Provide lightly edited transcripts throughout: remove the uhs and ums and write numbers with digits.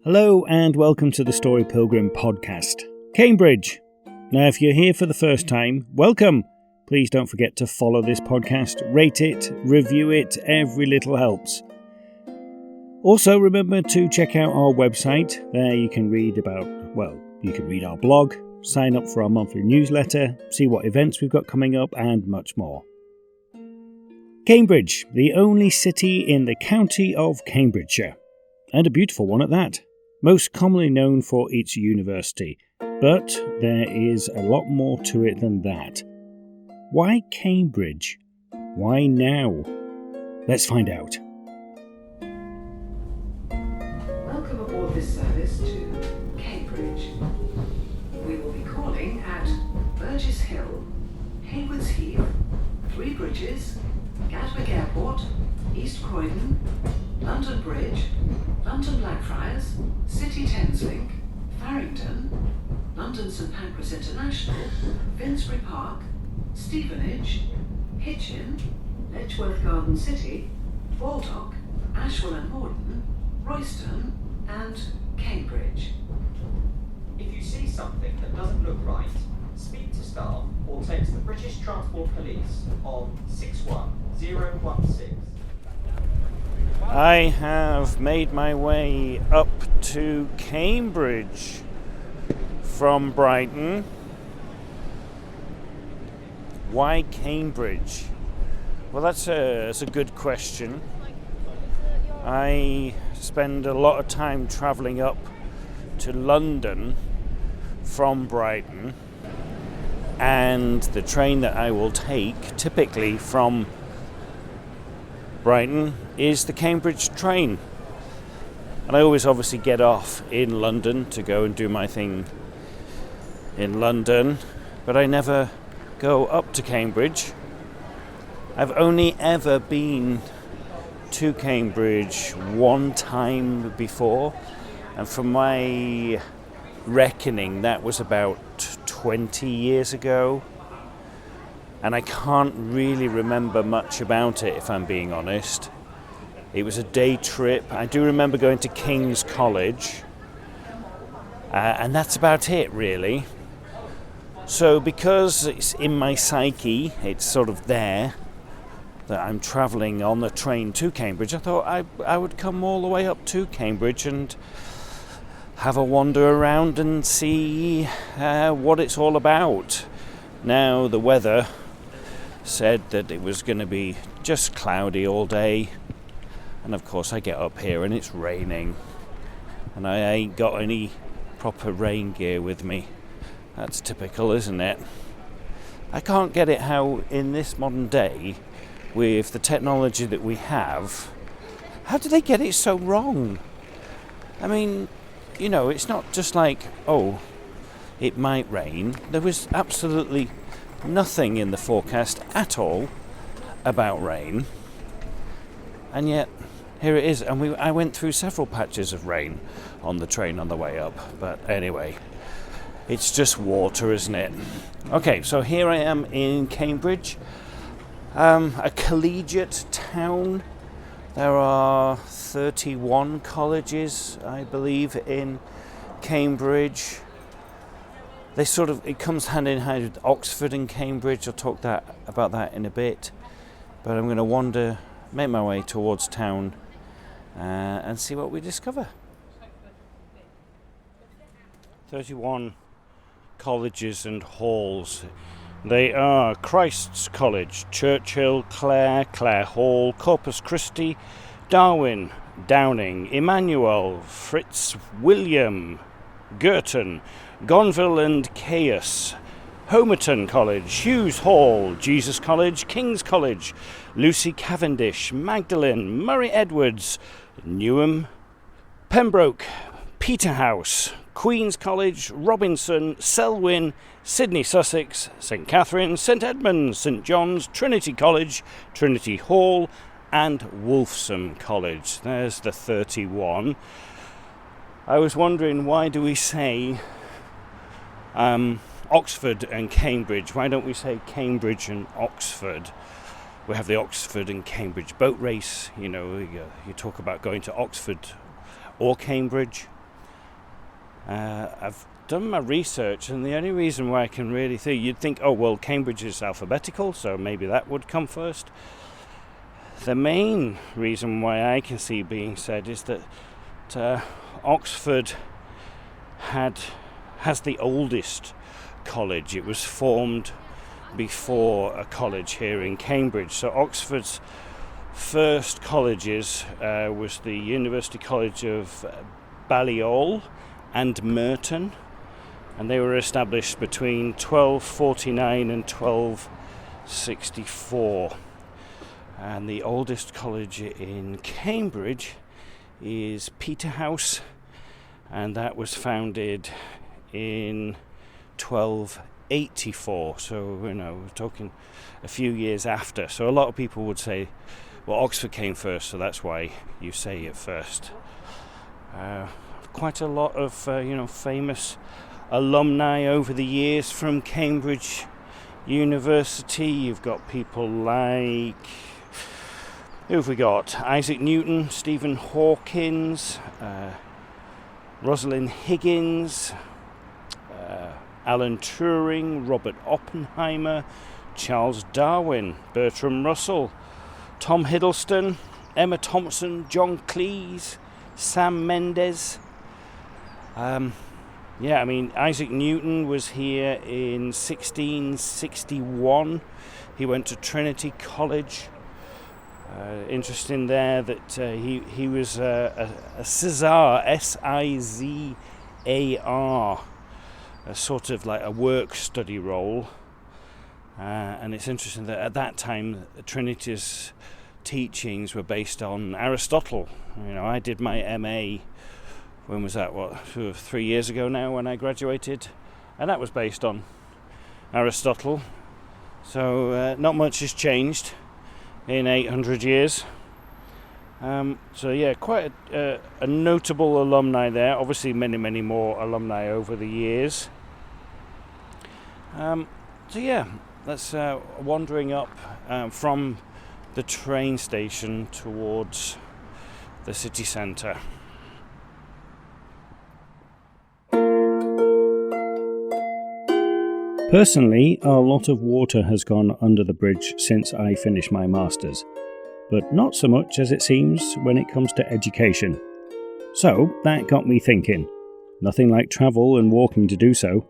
Hello and welcome to the Story Pilgrim podcast. Cambridge. Now if you're here for the first time, welcome. Please don't forget to follow this podcast, rate it, review it, every little helps. Also remember to check out our website. There you can read our blog, sign up for our monthly newsletter, see what events we've got coming up and much more. Cambridge, the only city in the county of Cambridgeshire. And a beautiful one at that. Most commonly known for its university, but there is a lot more to it than that. Why Cambridge? Why now? Let's find out. Welcome aboard this service to Cambridge. We will be calling at Burgess Hill, Haywards Heath, Three Bridges, Gatwick Airport, East Croydon, London Bridge, London Blackfriars, City Thameslink, Farringdon, London St Pancras International, Finsbury Park, Stevenage, Hitchin, Letchworth Garden City, Baldock, Ashwell and Morden, Royston and Cambridge. If you see something that doesn't look right, speak to staff or text the British Transport Police on 61016. I have made my way up to Cambridge from Brighton. Why Cambridge? Well, that's a good question. I spend a lot of time travelling up to London from Brighton, and the train that I will take, typically from Brighton, is the Cambridge train. And I always obviously get off in London to go and do my thing in London, but I never go up to Cambridge. I've only ever been to Cambridge one time before, and from my reckoning that was about 20 years ago. And I can't really remember much about it, if I'm being honest. It was a day trip. I do remember going to King's College, and that's about it, really. So because it's in my psyche, it's sort of there, that I'm travelling on the train to Cambridge, I thought I would come all the way up to Cambridge and have a wander around and see what it's all about. Now, the weather said that it was going to be just cloudy all day, and of course I get up here and it's raining, and I ain't got any proper rain gear with me. That's typical, isn't it? I can't get it how in this modern day, with the technology that we have, how do they get it so wrong? I mean, you know, it's not just like, oh, it might rain. There was absolutely nothing in the forecast at all about rain, and yet here it is. And I went through several patches of rain on the train on the way up, but anyway, it's just water, isn't it? Okay, so here I am in Cambridge, a collegiate town. There are 31 colleges, I believe, in Cambridge. It comes hand in hand with Oxford and Cambridge. I'll talk about that in a bit. But I'm going to make my way towards town and see what we discover. 31 colleges and halls. They are Christ's College, Churchill, Clare Hall, Corpus Christi, Darwin, Downing, Emmanuel, Fitzwilliam, Girton, Gonville and Caius, Homerton College, Hughes Hall, Jesus College, King's College, Lucy Cavendish, Magdalen, Murray Edwards, Newham, Pembroke, Peterhouse, Queen's College, Robinson, Selwyn, Sydney Sussex, St Catherine's, St Edmunds, St John's, Trinity College, Trinity Hall and Wolfsam College. There's the 31. I was wondering, why do we say Oxford and Cambridge? Why don't we say Cambridge and Oxford? We have the Oxford and Cambridge boat race. You know, you talk about going to Oxford or Cambridge. I've done my research, and the only reason why I can really think, you'd think, oh well, Cambridge is alphabetical, so maybe that would come first. The main reason why I can see being said is that Oxford has the oldest college. It was formed before a college here in Cambridge. So Oxford's first colleges was the University College of Balliol and Merton, and they were established between 1249 and 1264. And the oldest college in Cambridge is Peterhouse, and that was founded in 1284. So, we're talking a few years after. So a lot of people would say, well, Oxford came first, so that's why you say it first. Quite a lot of, famous alumni over the years from Cambridge University. You've got people like, who have we got? Isaac Newton, Stephen Hawkins, Rosalind Higgins, Alan Turing, Robert Oppenheimer, Charles Darwin, Bertram Russell, Tom Hiddleston, Emma Thompson, John Cleese, Sam Mendes. Isaac Newton was here in 1661. He went to Trinity College. Interesting there that he was a Sizar, S-I-Z-A-R, a sort of like a work study role. And it's interesting that at that time Trinity's teachings were based on Aristotle. I did my MA, when was that, 3 years ago now when I graduated, and that was based on Aristotle. So not much has changed in 800 years. Quite a notable alumni there. Obviously many, many more alumni over the years. That's wandering up from the train station towards the city centre. Personally, a lot of water has gone under the bridge since I finished my Masters, but not so much as it seems when it comes to education. So that got me thinking. Nothing like travel and walking to do so.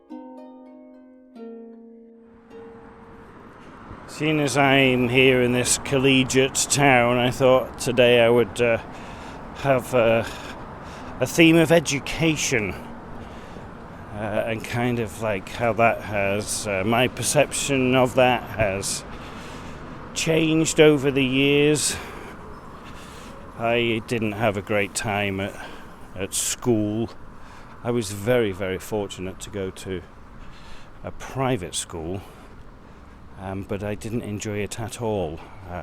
Seeing as I'm here in this collegiate town, I thought today I would have a theme of education. And kind of like how that has, my perception of that has changed over the years. I didn't have a great time at school. I was very, very fortunate to go to a private school, but I didn't enjoy it at all.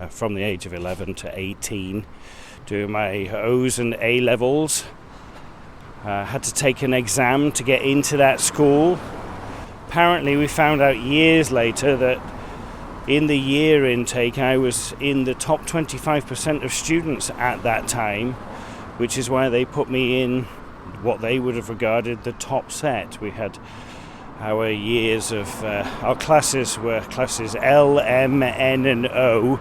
From the age of 11 to 18, doing my O's and A levels. Had to take an exam to get into that school. Apparently we found out years later that in the year intake I was in the top 25% of students at that time, which is why they put me in what they would have regarded the top set. We had our years of, our classes were classes L, M, N and O,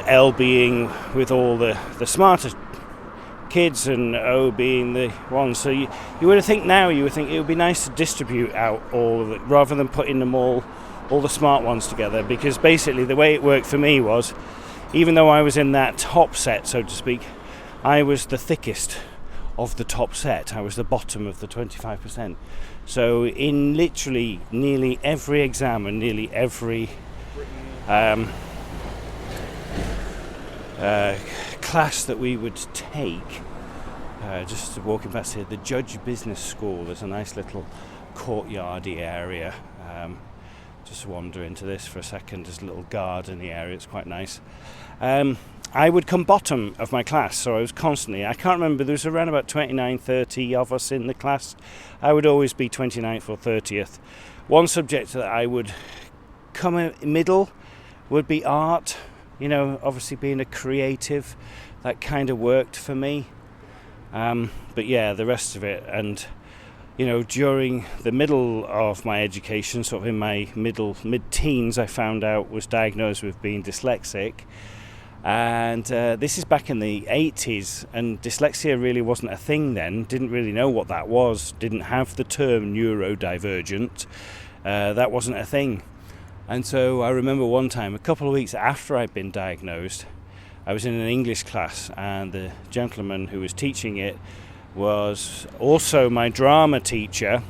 L being with all the smarter kids and O being the one. So you would think it would be nice to distribute out all of it rather than putting them all the smart ones together, because basically the way it worked for me was, even though I was in that top set, so to speak, I was the thickest of the top set. I was the bottom of the 25%. So in literally nearly every exam and nearly every class that we would take, just walking past here, the Judge Business School, there's a nice little courtyardy area. Just wander into this for a second. There's a little garden area, it's quite nice. I would come bottom of my class, so I was constantly, I can't remember, there was around about 29, 30 of us in the class. I would always be 29th or 30th. One subject that I would come in middle would be art. Obviously being a creative, that kind of worked for me. But yeah, the rest of it, and during the middle of my education, sort of in my mid-teens, I found out was diagnosed with being dyslexic. And this is back in the 80s, and dyslexia really wasn't a thing then. Didn't really know what that was. Didn't have the term neurodivergent. That wasn't a thing. And so I remember one time, a couple of weeks after I'd been diagnosed, I was in an English class, and the gentleman who was teaching it was also my drama teacher,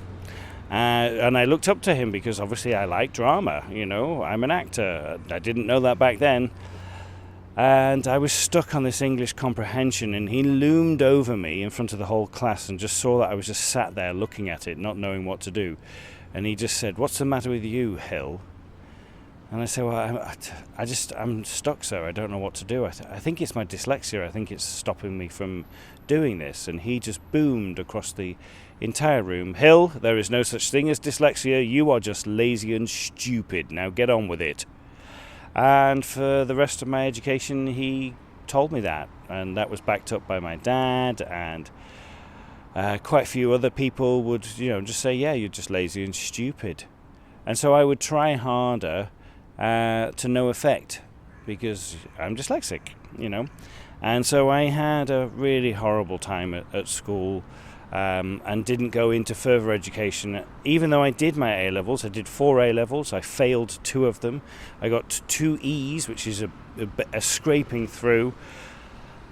and I looked up to him because obviously I like drama, I'm an actor. I didn't know that back then, and I was stuck on this English comprehension, and he loomed over me in front of the whole class and just saw that I was just sat there looking at it, not knowing what to do, and he just said, "What's the matter with you, Hill?" And I said, "Well, I'm stuck, sir. I don't know what to do. I think it's my dyslexia. I think it's stopping me from doing this." And he just boomed across the entire room, "Hill, there is no such thing as dyslexia. You are just lazy and stupid. Now get on with it." And for the rest of my education, he told me that. And that was backed up by my dad, and quite a few other people would, just say, "Yeah, you're just lazy and stupid." And so I would try harder, to no effect, because I'm dyslexic, And so I had a really horrible time at school, and didn't go into further education. Even though I did my A-levels, I did 4 A-levels, I failed 2 of them. I got 2 E's, which is a scraping through.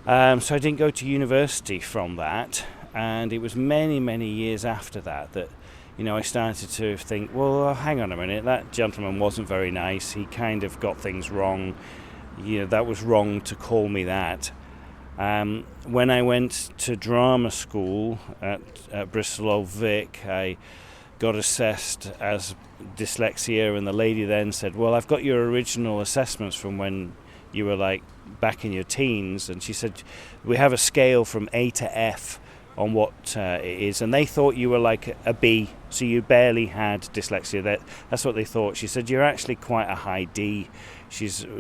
So I didn't go to university from that, and it was many, many years after that I started to think, well, hang on a minute, that gentleman wasn't very nice. He kind of got things wrong. That was wrong to call me that. When I went to drama school at Bristol Old Vic, I got assessed as dyslexia, and the lady then said, "Well, I've got your original assessments from when you were back in your teens," and she said, "We have a scale from A to F on what it is," and they thought you were like a B, so you barely had dyslexia. That's what they thought. She said, "You're actually quite a high D."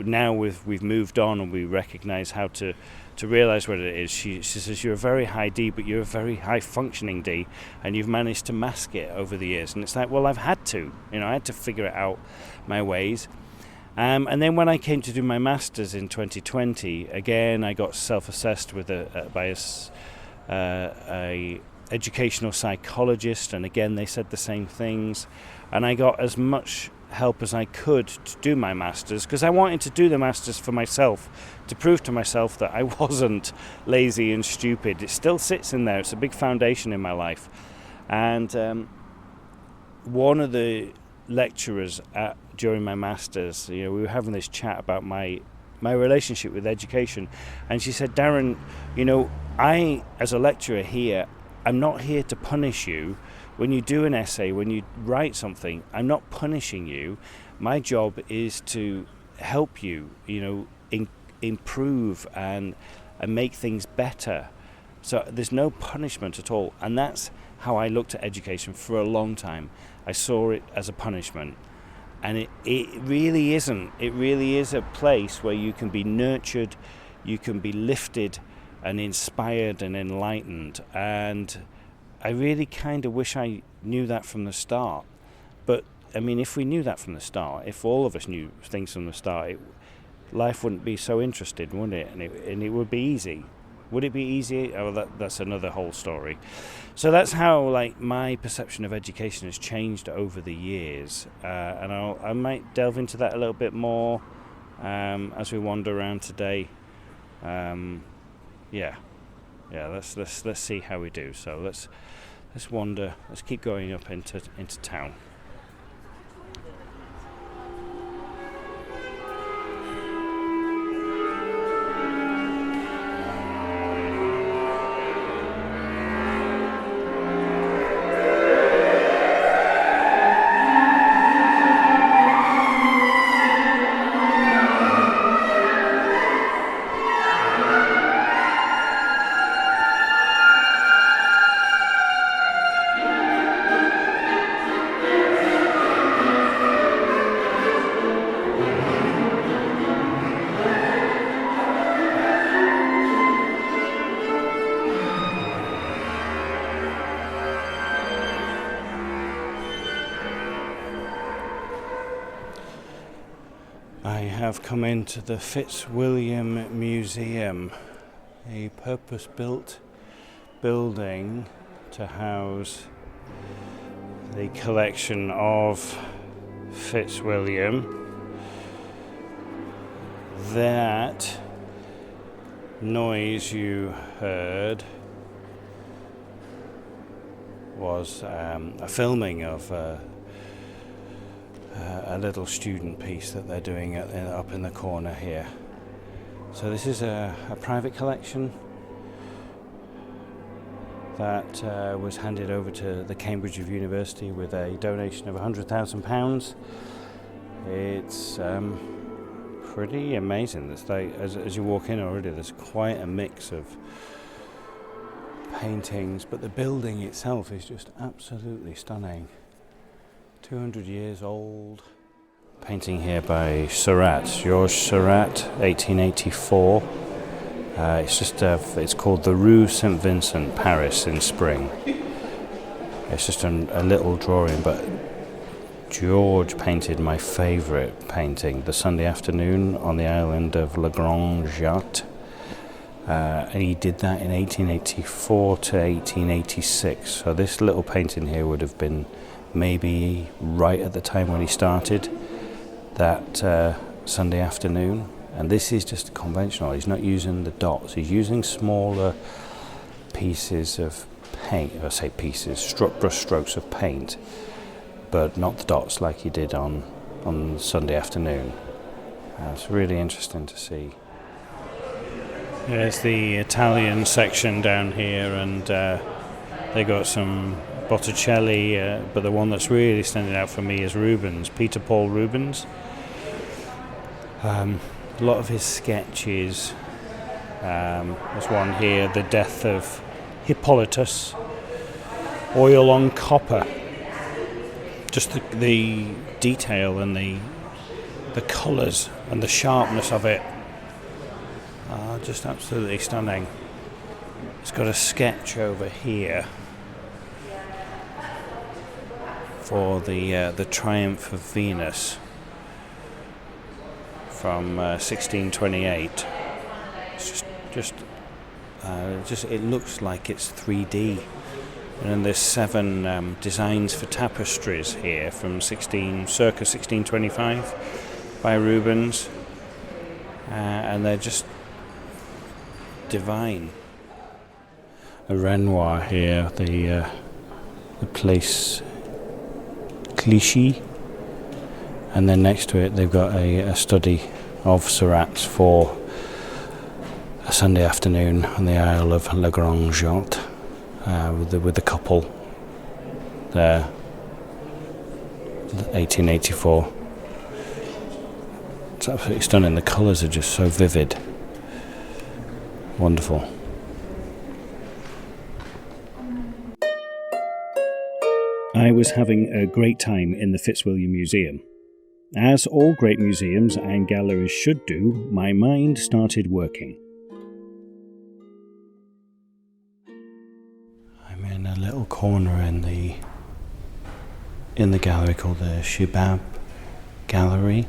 Now we've moved on, and we recognise how to realise what it is. She says, "You're a very high D, but you're a very high functioning D, and you've managed to mask it over the years." And it's like, well, I've had to, I had to figure it out my ways. And then when I came to do my masters in 2020, again I got self-assessed by a educational psychologist, and again they said the same things, and I got as much help as I could to do my masters, because I wanted to do the masters for myself, to prove to myself that I wasn't lazy and stupid. It still sits in there. It's a big foundation in my life. And one of the lecturers during my masters, we were having this chat about my relationship with education, and she said, "Darren, I, as a lecturer here, I'm not here to punish you. When you do an essay, when you write something, I'm not punishing you. My job is to help you, improve and make things better. So there's no punishment at all." And that's how I looked at education for a long time. I saw it as a punishment. And it really isn't. It really is a place where you can be nurtured, you can be lifted and inspired and enlightened. And I really kind of wish I knew that from the start. But, if we knew that from the start, if all of us knew things from the start, life wouldn't be so interesting, would it? And it would be easy. Would it be easy? Oh, that's another whole story. So that's how my perception of education has changed over the years, and I might delve into that a little bit more as we wander around today. Let's see how we do. So let's wander. Let's keep going up into town. have come into the Fitzwilliam Museum, a purpose-built building to house the collection of Fitzwilliam. That noise you heard was a filming of a little student piece that they're doing up in the corner here. So this is a private collection that was handed over to the Cambridge University with a donation of £100,000. It's pretty amazing. It's like, as you walk in already, there's quite a mix of paintings, but the building itself is just absolutely stunning. 200 years old. Painting here by Georges Seurat, 1884. It's called the Rue Saint Vincent, Paris in spring. It's just a little drawing, but George painted my favourite painting, The Sunday Afternoon on the island of La Grande Jatte. And he did that in 1884 to 1886. So this little painting here would have been maybe right at the time when he started that Sunday Afternoon. And this is just conventional. He's not using the dots. He's using smaller pieces of paint, brush strokes of paint, but not the dots like he did on Sunday Afternoon. It's really interesting to see. There's the Italian section down here, and they got some Botticelli, but the one that's really standing out for me is Rubens, Peter Paul Rubens. A lot of his sketches. There's one here, The Death of Hippolytus, oil on copper. Just the detail and the colours and the sharpness of it are just absolutely stunning. It's got a sketch over here for the Triumph of Venus from 1628. It's just it looks like it's 3D. And then there's 7 designs for tapestries here from circa 1625 by Rubens, and they're just divine. A Renoir here, the place Clichy, and then next to it they've got a study of Seurat's for a Sunday Afternoon on the Isle of La Grande Jatte, with the couple there, 1884. It's absolutely stunning. The colours are just so vivid. Wonderful. I was having a great time in the Fitzwilliam Museum. As all great museums and galleries should do, my mind started working. I'm in a little corner in the gallery called the Shibab Gallery,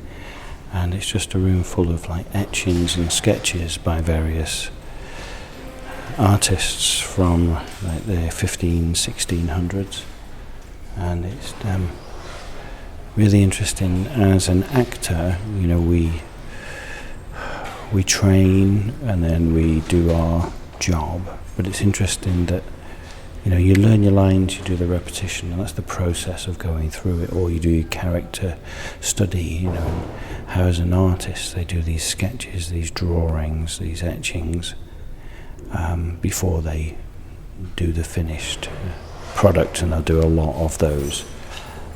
and it's just a room full of like etchings and sketches by various artists from like the 1600s, and it's really interesting. As an actor, you know, we train and then we do our job, but it's interesting that, you know, you learn your lines, you do the repetition, and that's the process of going through it, or you do your character study, you know. How as an artist they do these sketches, these drawings, these etchings before they do the finished product, and they'll do a lot of those,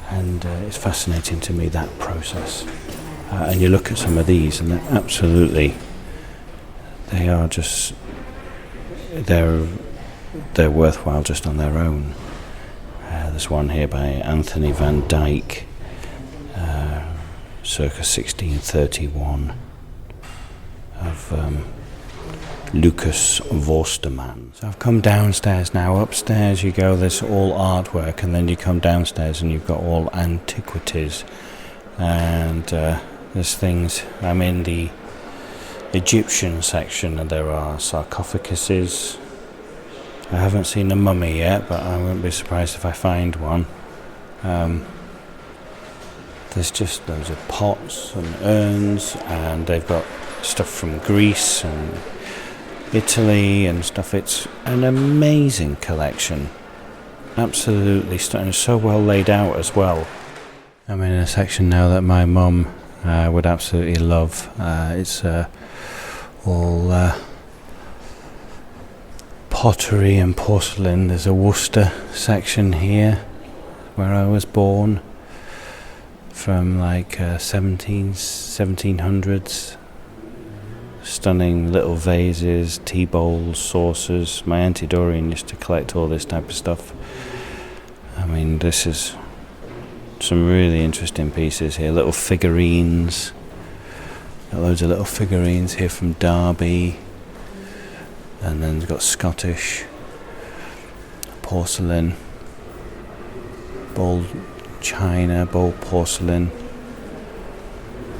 and it's fascinating to me, that process. And you look at some of these and they're absolutely, they're worthwhile just on their own. There's one here by Anthony van Dyck, circa 1631, of Lucas Vorsterman. So I've come downstairs now. Upstairs you go, there's all artwork, and then you come downstairs and you've got all antiquities. And There's things. I'm in the Egyptian section, and there are sarcophaguses. I haven't seen a mummy yet, but I wouldn't be surprised if I find one. There's just loads of pots and urns, and they've got stuff from Greece and Italy and stuff. It's an amazing collection. Absolutely stunning. So well laid out as well. I'm in a section now that my mum would absolutely love. It's all pottery and porcelain. There's a Worcester section here where I was born, from like 1700s. Stunning little vases, tea bowls, saucers. My Auntie Doreen used to collect all this type of stuff. I mean, this is some really interesting pieces here. Little figurines. Got loads of little figurines here from Derby. And then we've got Scottish porcelain, bowl china, bowl porcelain.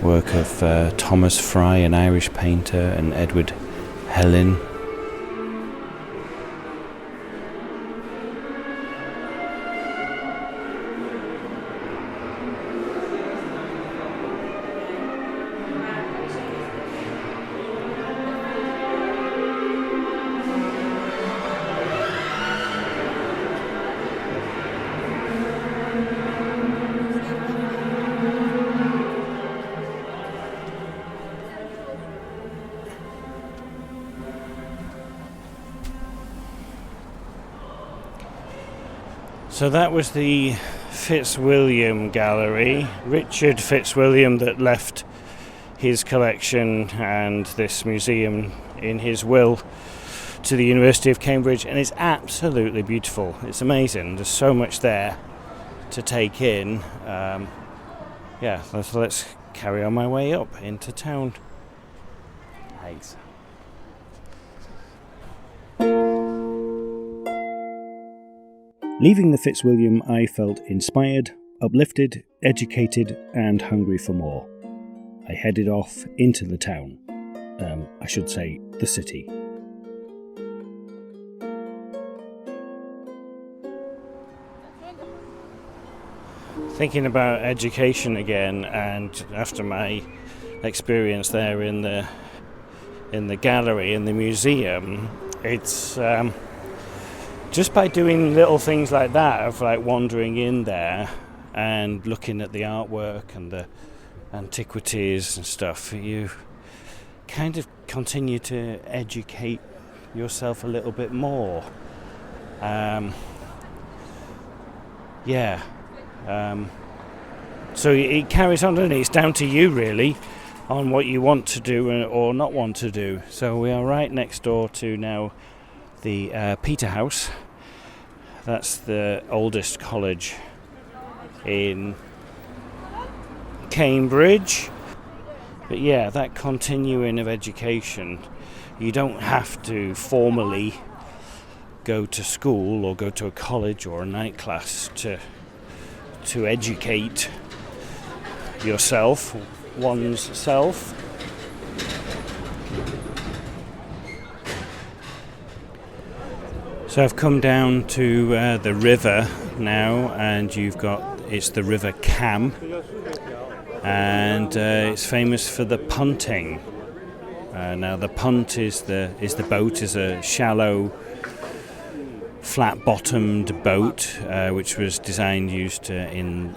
Work of Thomas Fry, an Irish painter, and Edward Hellin. So that was the Fitzwilliam Gallery. Richard Fitzwilliam, that left his collection and this museum in his will to the University of Cambridge, and it's absolutely beautiful. It's amazing. There's so much there to take in. Let's carry on my way up into town. Thanks. Leaving the Fitzwilliam, I felt inspired, uplifted, educated, and hungry for more. I headed off into the town. I should say, the city. Thinking about education again, and after my experience there in the gallery, in the museum, it's just by doing little things like that, of like wandering in there and looking at the artwork and the antiquities and stuff, you kind of continue to educate yourself a little bit more. So it carries on, doesn't it? It's down to you really on what you want to do or not want to do. So we are right next door to now the Peterhouse. That's the oldest college in Cambridge. But yeah, that continuing of education, you don't have to formally go to school or go to a college or a night class to educate yourself, one's self. So I've come down to the river now, and it's the River Cam, and it's famous for the punting. Now the punt is the boat, is a shallow, flat-bottomed boat, which was used in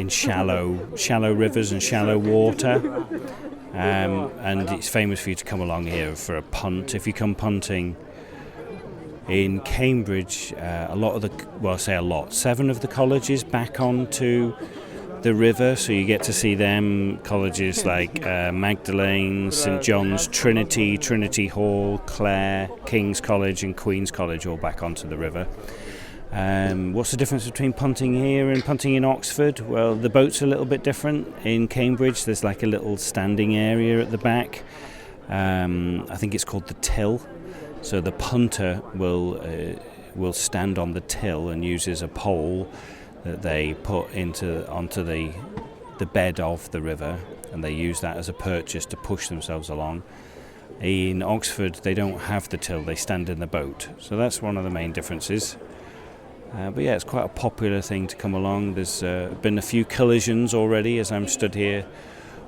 shallow rivers and shallow water, and it's famous for you to come along here for a punt. If you come punting in Cambridge, 7 of the colleges back onto the river, so you get to see them. Colleges like Magdalene, St John's, Trinity Hall, Clare, King's College and Queen's College, all back onto the river. What's the difference between punting here and punting in Oxford? Well, the boat's a little bit different. In Cambridge there's like a little standing area at the back. I think it's called the till. So the punter will stand on the till and uses a pole that they put onto the the bed of the river, and they use that as a purchase to push themselves along. In Oxford, they don't have the till, they stand in the boat. So that's one of the main differences. But yeah, it's quite a popular thing to come along. There's been a few collisions already as I'm stood here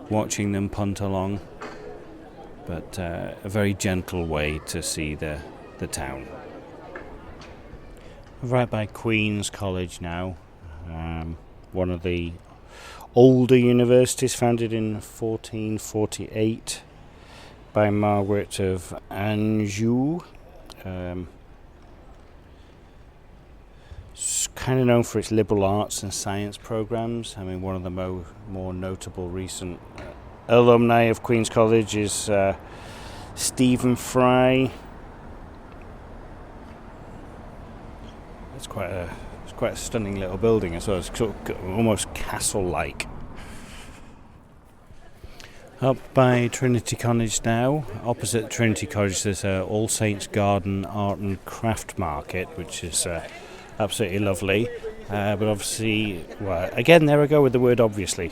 watching them punt along. But a very gentle way to see the town. Right by Queen's College now. One of the older universities, founded in 1448 by Margaret of Anjou. It's kind of known for its liberal arts and science programs. I mean, one of the more notable recent alumni of Queen's College is Stephen Fry. It's quite a stunning little building as well. It's sort of almost castle-like. Up by Trinity College now. Opposite Trinity College there's All Saints Garden Art and Craft Market, which is absolutely lovely. But obviously, well, again, there I go with the word obviously.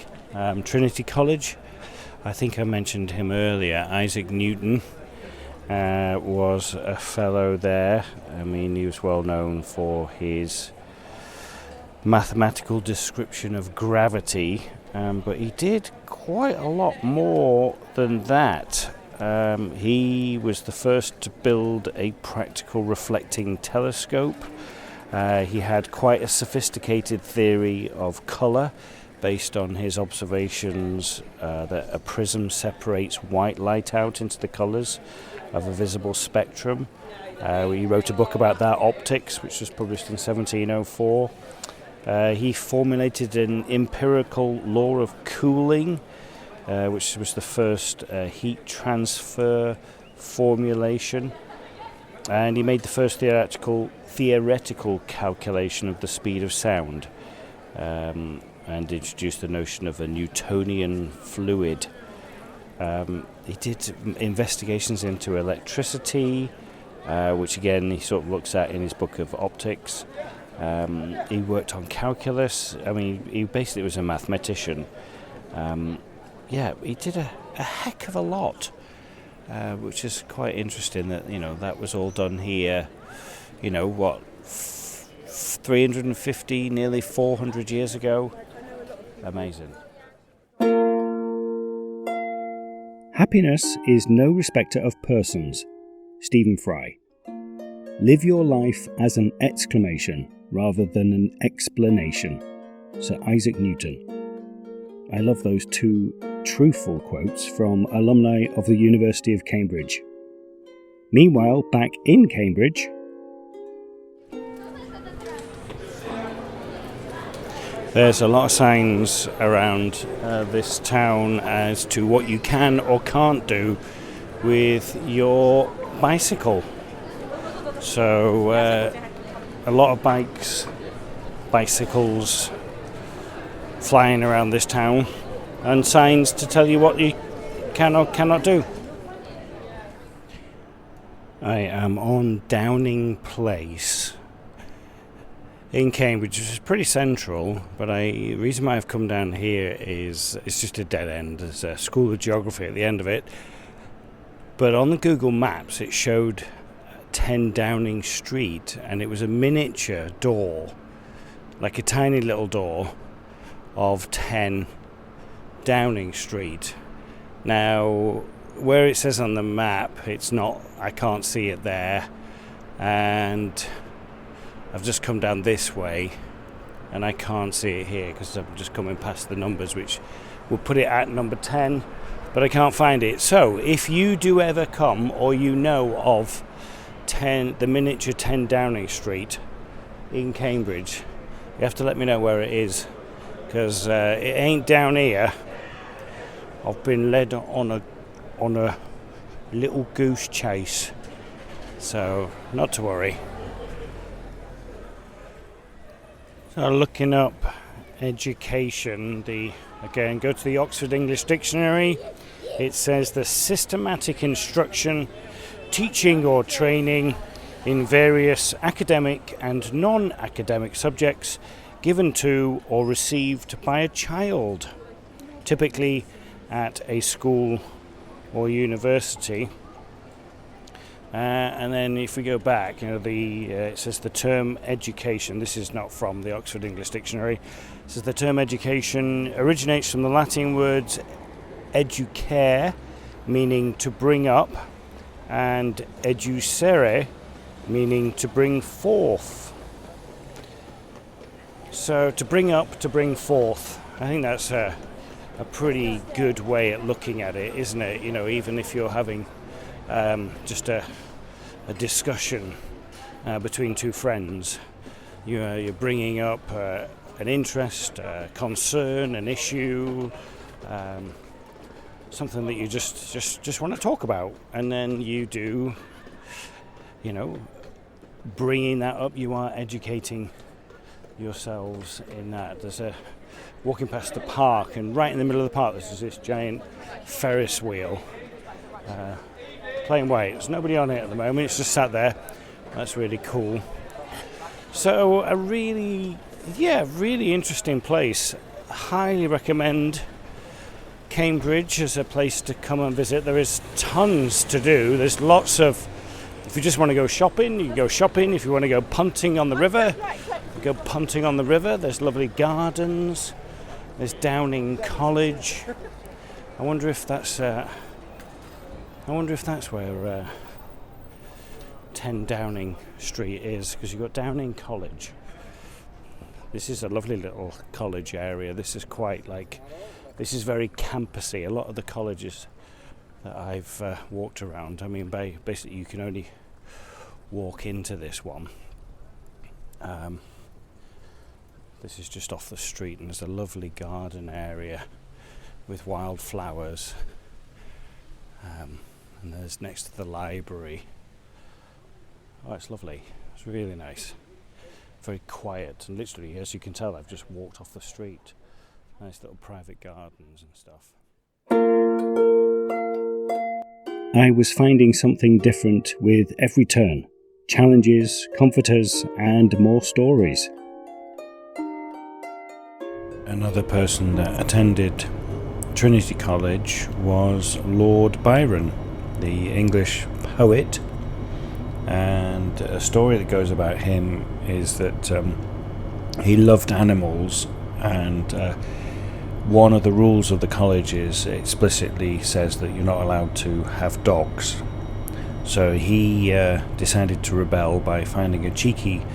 Trinity College, I think I mentioned him earlier. Isaac Newton was a fellow there. I mean, he was well known for his mathematical description of gravity, but he did quite a lot more than that. He was the first to build a practical reflecting telescope. He had quite a sophisticated theory of colour based on his observations that a prism separates white light out into the colours of a visible spectrum. He wrote a book about that, Optics, which was published in 1704. He formulated an empirical law of cooling, which was the first heat transfer formulation. And he made the first theoretical calculation of the speed of sound, and introduced the notion of a Newtonian fluid. He did investigations into electricity, which again he sort of looks at in his book of Optics. He worked on calculus. I mean, he basically was a mathematician. He did a heck of a lot, which is quite interesting that, that was all done here, 350, nearly 400 years ago. Amazing. Happiness is no respecter of persons. Stephen Fry. Live your life as an exclamation rather than an explanation. Sir Isaac Newton. I love those two truthful quotes from alumni of the University of Cambridge. Meanwhile, back in Cambridge, there's a lot of signs around this town as to what you can or can't do with your bicycle. So a lot of bicycles flying around this town, and signs to tell you what you can or cannot do. I am on Downing Place in Cambridge, which is pretty central, but the reason why I've come down here is it's just a dead end. There's a school of geography at the end of it, but on the Google Maps it showed 10 Downing Street, and it was a miniature door, like a tiny little door of 10 Downing Street. Now, where it says on the map, it's not, I can't see it there, and I've just come down this way and I can't see it here because I'm just coming past the numbers, which will put it at number 10, but I can't find it. So if you do ever come, or you know of the miniature 10 Downing Street in Cambridge, you have to let me know where it is, because it ain't down here. I've been led on a little goose chase, so not to worry. So looking up education, again, go to the Oxford English Dictionary. It says the systematic instruction, teaching or training in various academic and non-academic subjects given to or received by a child. typically at a school or university. And then if we go back, it says the term education. This is not from the Oxford English Dictionary. It says the term education originates from the Latin words educare, meaning to bring up, and educere, meaning to bring forth. So to bring up, to bring forth. I think that's a pretty good way at looking at it, isn't it? Even if you're having just a discussion between two friends, you're bringing up an interest, a concern, an issue, something that you just want to talk about, and then you do, bringing that up. You are educating yourselves in that. There's walking past the park, and right in the middle of the park there's this giant Ferris wheel. Playing away. There's nobody on it at the moment. It's just sat there. That's really cool. So a really interesting place. Highly recommend Cambridge as a place to come and visit. There is tons to do. There's lots of. If you just want to go shopping, you can go shopping. If you want to go punting on the river, you go punting on the river. There's lovely gardens. There's Downing College. I wonder if that's where 10 Downing Street is, because you've got Downing College. This is a lovely little college area. This is this is very campusy. A lot of the colleges that I've walked around, basically you can only walk into this one. This is just off the street, and there's a lovely garden area with wildflowers. And there's next to the library. Oh, it's lovely. It's really nice. Very quiet, and literally, as you can tell, I've just walked off the street. Nice little private gardens and stuff. I was finding something different with every turn. Challenges, comforters, and more stories. Another person that attended Trinity College was Lord Byron, the English poet, and a story that goes about him is that he loved animals, and one of the rules of the college is it explicitly says that you're not allowed to have dogs. So he decided to rebel by finding a cheeky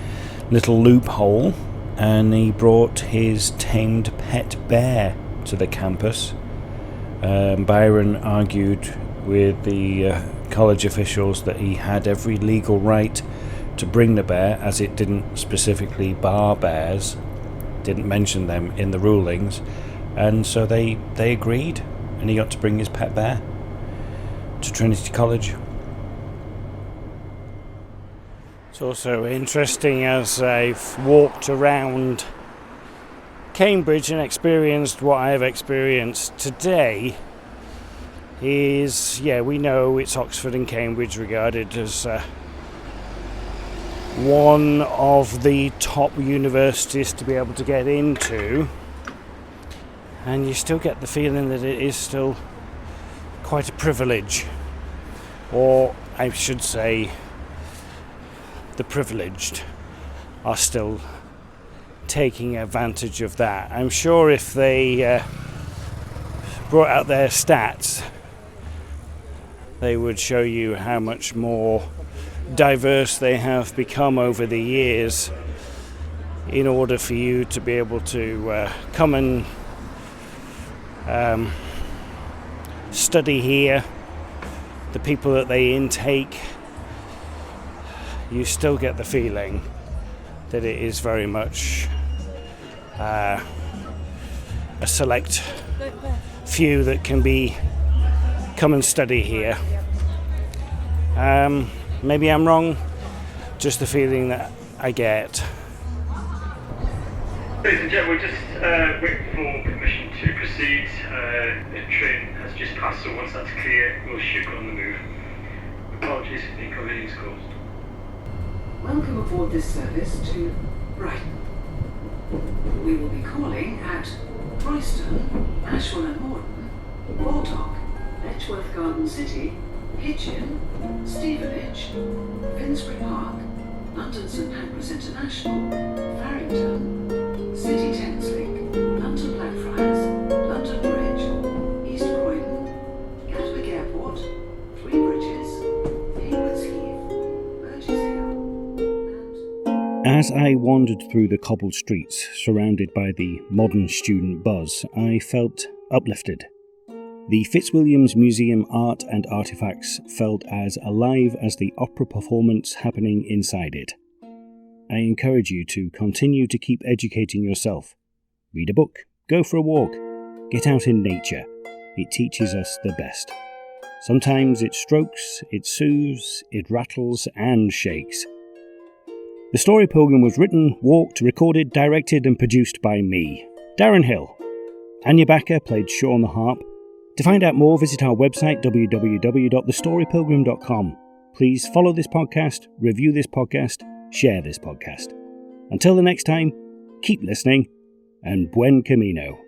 little loophole, and he brought his tamed pet bear to the campus. Byron argued with the college officials that he had every legal right to bring the bear, as it didn't specifically bar bears, didn't mention them in the rulings, and so they agreed, and he got to bring his pet bear to Trinity College. It's also interesting, as I've walked around Cambridge and experienced what I have experienced today, is, we know it's Oxford and Cambridge regarded as one of the top universities to be able to get into, and you still get the feeling that it is still quite a privilege, or I should say the privileged are still taking advantage of that. I'm sure if they brought out their stats, they would show you how much more diverse they have become over the years, in order for you to be able to come and study here. The people that they intake, you still get the feeling that it is very much a select few that can come and study here. Maybe I'm wrong, just the feeling that I get. Ladies and gentlemen, we're just waiting for permission to proceed. The train has just passed, so once that's clear, we'll shoot on the move. Apologies for the inconvenience caused. Welcome aboard this service to Brighton. We will be calling at Royston, Ashwell and Morton, Baldock, Letchworth Garden City, Hitchin, Stevenage, Finsbury Park, London St Pancras International, Farringdon, City Thameslink, London Blackfriars, London Bridge, East Croydon, Gatwick Airport, Three Bridges, Haywards Heath, Burgess Hill, and... As I wandered through the cobbled streets, surrounded by the modern student buzz, I felt uplifted. The Fitzwilliam Museum art and artefacts felt as alive as the opera performance happening inside it. I encourage you to continue to keep educating yourself. Read a book, go for a walk, get out in nature. It teaches us the best. Sometimes it strokes, it soothes, it rattles and shakes. The Story Pilgrim was written, walked, recorded, directed and produced by me, Darren Hill. Anya Backer played Sean the Harp. To find out more, visit our website www.thestorypilgrim.com. Please follow this podcast, review this podcast, share this podcast. Until the next time, keep listening, and buen camino.